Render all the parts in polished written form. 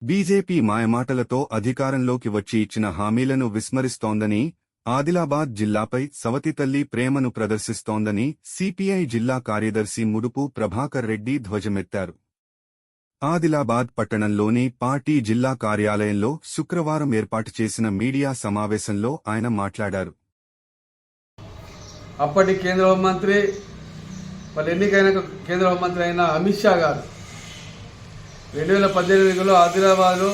BJP మాయమాటలతో అధికారంలోకి వచ్చి ఇచ్చిన హామీలను విస్మరిస్తోందని, ఆదిలాబాద్ జిల్లాపై సవతితల్లి ప్రేమను ప్రదర్శిస్తోందని సిపిఐ జిల్లా కార్యదర్శి ముడుపు ప్రభాకర్ రెడ్డి ధ్వజమెత్తారు. ఆదిలాబాద్ పట్టణంలోని పార్టీ జిల్లా కార్యాలయంలో శుక్రవారం ఏర్పాటు చేసిన మీడియా సమావేశంలో ఆయన మాట్లాడారు. అప్పటి కేంద్ర హోంమంత్రి ఎన్నికైన కేంద్ర హోంమంత్రి అయిన అమిత్ షా గారు 2018లో ఆదిలాబాద్లో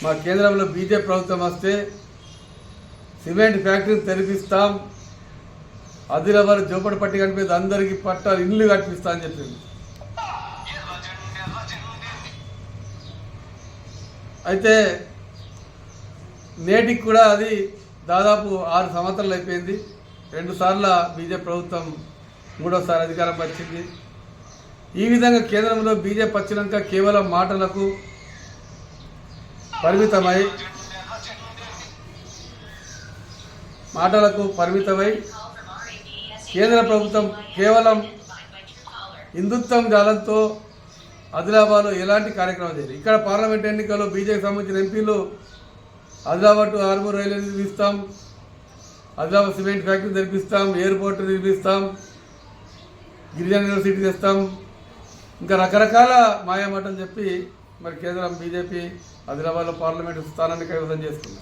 మా కేంద్రంలో బీజేపీ ప్రభుత్వం వస్తే సిమెంట్ ఫ్యాక్టరీని తెరిపిస్తాం, ఆదిలాబాద్ జోపడి పట్టి కనిపిస్తే అందరికీ పట్టాలు ఇల్లు కట్టిస్తా అని చెప్పింది. అయితే నేటికి కూడా అది దాదాపు 6 సంవత్సరాలు అయిపోయింది. 2 సార్లు బీజేపీ ప్రభుత్వం 3వసారి అధికారం వచ్చింది. ఈ విధంగా కేంద్రంలో బీజేపీ వచ్చినాక కేవలం మాటలకు పరిమితమై కేంద్ర ప్రభుత్వం కేవలం హిందుత్వం జాలంతో ఆదిలాబాద్లో ఎలాంటి కార్యక్రమం చేయలేదు. ఇక్కడ పార్లమెంట్ ఎన్నికల్లో బీజేపీకి సంబంధించిన ఎంపీలు ఆదిలాబాద్ టు ఆర్మూర్ రైలు నిర్మిస్తాం, ఆదిలాబాద్ సిమెంట్ ఫ్యాక్టరీ తెరిపిస్తాం, ఎయిర్పోర్ట్ నిర్మిస్తాం, గిరిజన యూనివర్సిటీ తెస్తాం, ఇంకా రకరకాల మాయమాటలు చెప్పి మరి కేంద్రం బీజేపీ ఆదిలాబాద్లో పార్లమెంటు స్థానాన్ని కైవసం చేసుకుంది.